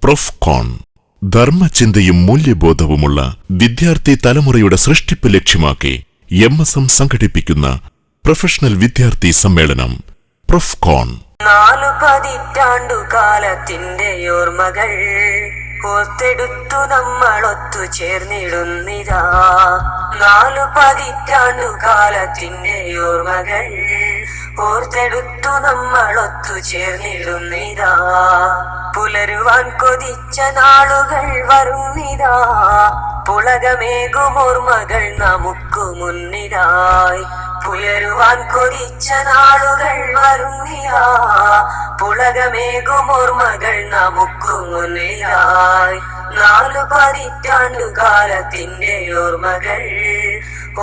പ്രൊഫ്കോൺ ധർമ്മചിന്തയും മൂല്യബോധവുമുള്ള വിദ്യാർത്ഥി തലമുറയുടെ സൃഷ്ടിപ്പ് ലക്ഷ്യമാക്കി MSM സംഘടിപ്പിക്കുന്ന പ്രൊഫഷണൽ വിദ്യാർത്ഥി സമ്മേളനം പ്രൊഫ്കോൺ. 4 പതിറ്റാണ്ടുകാലത്തിന്റെ ഓർമ്മകൾ ഓർത്തെടുത്തു നമ്മളൊത്തു ചേർന്നിടുന്നിതാ. 4 പതിറ്റാണ്ടുകാലത്തിന്റെ ഓർമ്മകൾ ഓർത്തെടുത്തു നമ്മളൊത്തു ചേർന്നിടുന്നിതാ. പുലരുവാൻ കൊതിച്ച നാളുകൾ വരുന്നിതാ. പുളകമേകുമോർമ്മകൾ നമുക്കു മുന്നിലായി. പുലരുവാൻ കൊതിച്ച നാളുകൾ വരുന്നിതാ. പുളകമേകുമോർമ്മകൾ നമുക്കു മുന്നിലായി. 4 പതിറ്റാണ്ടുകാലത്തിന്റെ ഓർമ്മകൾ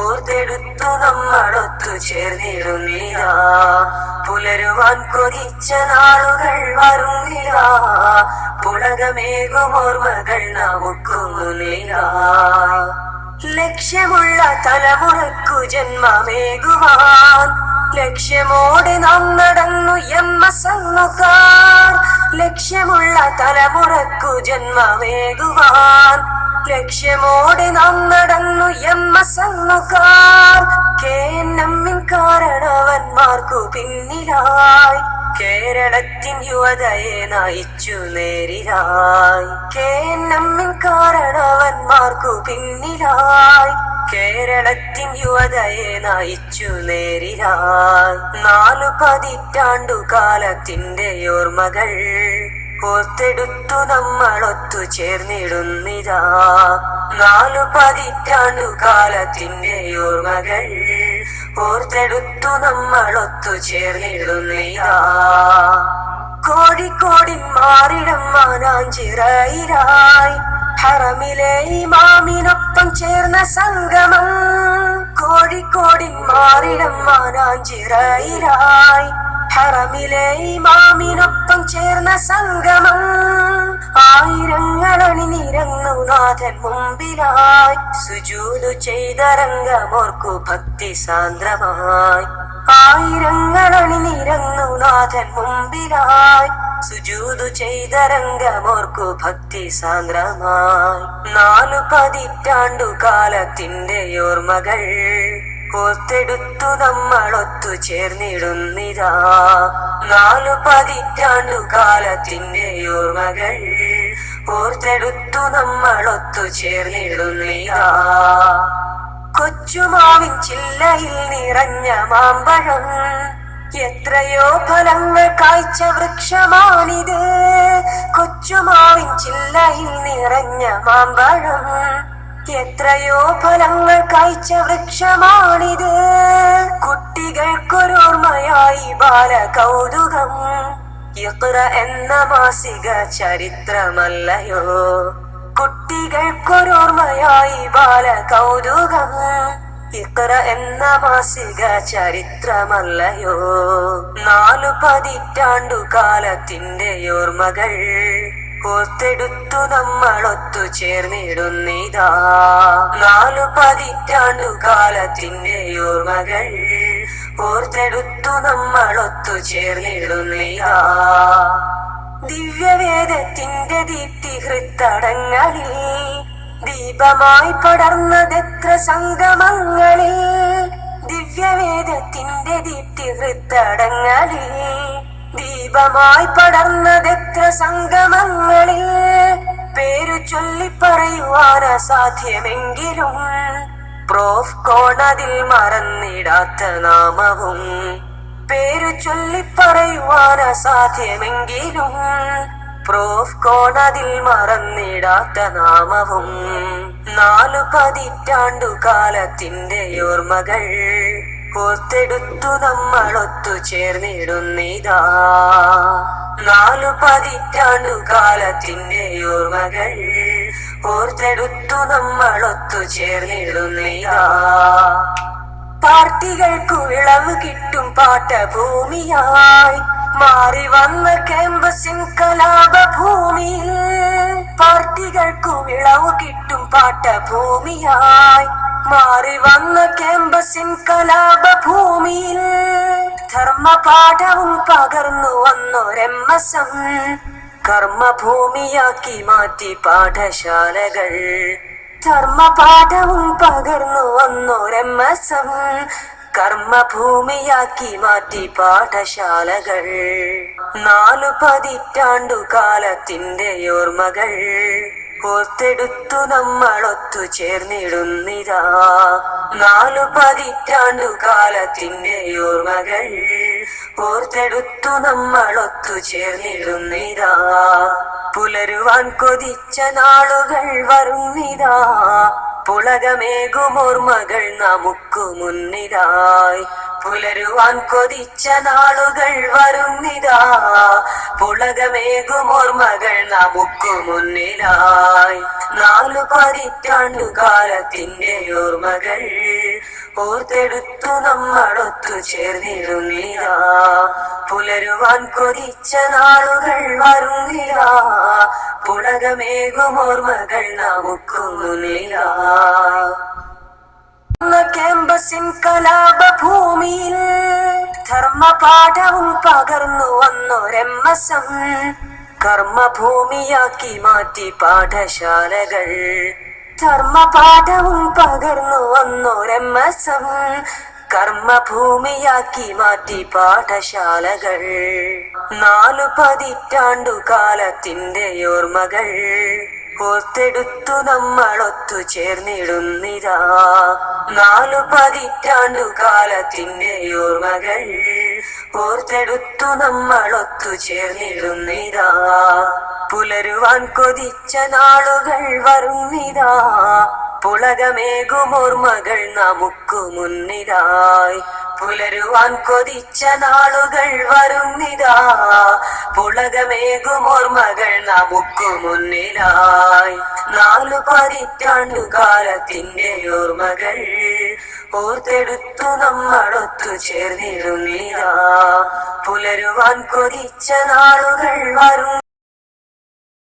ഓർത്തെടുത്തു നമ്മളൊത്തു ചേർന്നിടുന്നിതാ. പുലരുവാൻ കൊതിച്ച നാളുകൾ വരുന്നിതാ. പുളകമേകുമോർമ്മകൾ നമുക്കു മുന്നിലായി. ലക്ഷ്യമുള്ള തലമുറക്കു ജന്മമേകുവാൻ ലക്ഷ്യമോടെ നാം നടന്നു MSMകാർ. ലക്ഷ്യമുള്ള തലമുറക്കു ജന്മമേകുവാൻ ലക്ഷ്യമോടെ നാം നടന്നു MSMകാർ. KNM കാരണവന്മാർക്കു പിന്നിലായി കേരളത്തിൻ യുവതയെ നയിച്ചു നേരിലായി. KNM കാരണവന്മാർക്കു പിന്നിലായി കേരളത്തിൻ യുവതയെ നയിച്ചു നേരിലായി. 4 പതിറ്റാണ്ടുകാലത്തിന്റെ ഓർമ്മകൾ ഓർത്തെടുത്തു നമ്മളൊത്തു ചേർന്നിടുന്നിതാ. 4 പതിറ്റാണ്ടുകാലത്തിന്റെ ഓർമ്മകൾ ഓർത്തെടുത്തു നമ്മളൊത്തു ചേർന്നിടുന്നിതാ. കോഴിക്കോടിൻ മാറിടം മാനാഞ്ചിറയിലായി ഹറമിലെ ഇമാമിനൊപ്പം ചേർന്ന സംഗമം. കോഴിക്കോടിൻ മാറിടം മാനാഞ്ചിറയിലായി ഹറമിലെ ഇമാമിനൊപ്പം ചേർന്ന സംഗമം. ആയിരങ്ങളണി നിരന്നു നാഥൻ മുമ്പിലായി സുജൂദു ചെയ്ത രംഗമോർക്കു ഭക്തി സാന്ദ്രമായി. ആയിരങ്ങളണി നിരന്നു നാഥൻ മുമ്പിലായി സുജൂദു ചെയ്ത രംഗമോർക്കു ഭക്തി സാന്ദ്രമായി. 4 പതിറ്റാണ്ടുകാലത്തിന്റെ ഓർമ്മകൾ ഓർത്തെടുത്തു നമ്മളൊത്തു ചേർന്നിടുന്നിതാ. 4 പതിറ്റാണ്ടുകാലത്തിന്റെ ഓർമ്മകൾ ഓർത്തെടുത്തു നമ്മളൊത്തു ചേർന്നിടുന്നിതാ. കൊച്ചുമാവിൻ ചില്ലയിൽ നിറഞ്ഞ മാമ്പഴം എത്രയോ ഫലങ്ങൾ കായ്ച്ച വൃക്ഷമാണിത്. കൊച്ചുമാവിൻ ചില്ലയിൽ നിറഞ്ഞ മാമ്പഴം എത്രയോ ഫലങ്ങൾ കായ്ച്ച വൃക്ഷമാണിത്. കുട്ടികൾക്കൊരോർമ്മയായി ബാലകൗതുകം ഇഖ്റ എന്ന മാസിക ചരിത്രമല്ലയോ. കുട്ടികൾക്കൊരോർമ്മയായി ബാലകൗതുകം ഇഖ്റ എന്ന മാസിക ചരിത്രമല്ലയോ. 4 പതിറ്റാണ്ടുകാലത്തിന്റെ ഓർമ്മകൾ ഓർത്തെടുത്തു നമ്മളൊത്തു ചേർന്നിടുന്നിതാ. 4 പതിറ്റാണ്ടുകാലത്തിന്റെ ഓർമ്മകൾ ഓർത്തെടുത്തു നമ്മളൊത്തു ചേർന്നിടുന്നിതാ. ദിവ്യവേദത്തിന്റെ ദീപ്തി ഹൃത്തടങ്ങളിൽ ദീപമായി പടർന്നതെത്ര സംഗമങ്ങളിൽ. ദിവ്യവേദത്തിന്റെ ദീപ്തി ഹൃത്തടങ്ങളിൽ ദീപമായി പടർന്നതെത്ര സംഗമങ്ങളിൽ. പേരു ചൊല്ലി പറയുവാൻ അസാധ്യമെങ്കിലും പ്രൊഫ്കോൺ അതിൽ മറന്നിടാത്ത നാമവും. പേരു ചൊല്ലി പറയുവാൻ അസാധ്യമെങ്കിലും പ്രൊഫ്കോൺ അതിൽ മറന്നിടാത്ത നാമവും. 4 പതിറ്റാണ്ടുകാലത്തിന്റെ ഓർമ്മകൾ ഓർത്തെടുത്തു നമ്മളൊത്തു ചേർന്നിടുന്നിതാ. 4 പതിറ്റാണ്ടുകാലത്തിന്റെ ഓർമ്മകൾ ഓർത്തെടുത്തു നമ്മളൊത്തു ചേർന്നിടുന്നിതാ. പാർട്ടികൾക്കു ഇളവ് കിട്ടും പാട്ടഭൂമിയായി മാറി വന്ന ക്യാമ്പസിൻ കലാപഭൂമിയിൽ. പാർട്ടികൾക്കു ഇളവ് കിട്ടും പാട്ടഭൂമിയായി മാറി വന്ന ക്യാമ്പസിൻ കലാപഭൂമിയിൽ. ധർമ്മപാഠവും പകർന്നു വന്നൊരെമ്മസം കർമ്മഭൂമിയാക്കി മാറ്റി പാഠശാലകൾ. ധർമ്മപാഠവും പകർന്നു വന്നൊരെമ്മസം കർമ്മഭൂമിയാക്കി മാറ്റി പാഠശാലകൾ. 4 പതിറ്റാണ്ടു കാലത്തിന്റെ ഓർമ്മകൾ ഓർത്തെടുത്തു നമ്മളൊത്തു ചേർന്നിടുന്നിതാ. 4 പതിറ്റാണ്ടു കാലത്തിന്റെ ഓർമ്മകൾ ഓർത്തെടുത്തു നമ്മളൊത്തു ചേർന്നിടുന്നിതാ. പുലരുവാൻ കൊതിച്ച നാളുകൾ വരുന്നിതാ. പുളകമേകുമോർമ്മകൾ നമുക്കു മുന്നിലായി. പുലരുവാൻ കൊതിച്ച നാളുകൾ വരുന്നിതാ. പുളകമേകുമോർമ്മകൾ നമുക്കു മുന്നിലായി. 4 പതിറ്റാണ്ടു കാലത്തിന്റെ ഓർമ്മകൾ ഓർത്തെടുത്തു നമ്മളൊത്തു ചേർന്നിടുന്നിതാ. പുലരുവാൻ കൊതിച്ച നാളുകൾ വരുന്നിതാ. പുളകമേകുമോർമ്മകൾ നമുക്കു മുന്നിലാ. ക്യാമ്പസിൻ കലാപഭൂമിയിൽ ധർമ്മപാഠവും പകർന്നു വന്നൊരെമ്മസം കർമ്മഭൂമിയാക്കി മാറ്റി പാഠശാലകൾ. ധർമ്മപാഠവും പകർന്നു വന്നൊരെമ്മസം കർമ്മഭൂമിയാക്കി മാറ്റി പാഠശാലകൾ. 4 പതിറ്റാണ്ടു കാലത്തിന്റെ ഓർമ്മകൾ ഓർത്തെടുത്തു നമ്മളൊത്തു ചേർന്നിടുന്നിതാ. 4 പതിറ്റാണ്ടു കാലത്തിന്റെ ഓർമ്മകൾ ഓർത്തെടുത്തു നമ്മളൊത്തു ചേർന്നിടുന്നിതാ. പുലരുവാൻ കൊതിച്ച നാളുകൾ വരുന്നിതാ. പുളകമേകുമോർമ്മകൾ നമുക്കു മുന്നിലായി. പുലരുവാൻ കൊതിച്ച നാളുകൾ വരുന്നിതാ. പുളകമേകുമോർമ്മകൾ നമുക്കു മുന്നിലായി. 4 പതിറ്റാണ്ടു കാലത്തിന്റെ ഓർമ്മകൾ ഓർത്തെടുത്തു നമ്മളൊത്തു ചേർന്നിടുന്നിതാ. പുലരുവാൻ കൊതിച്ച നാളുകൾ വരും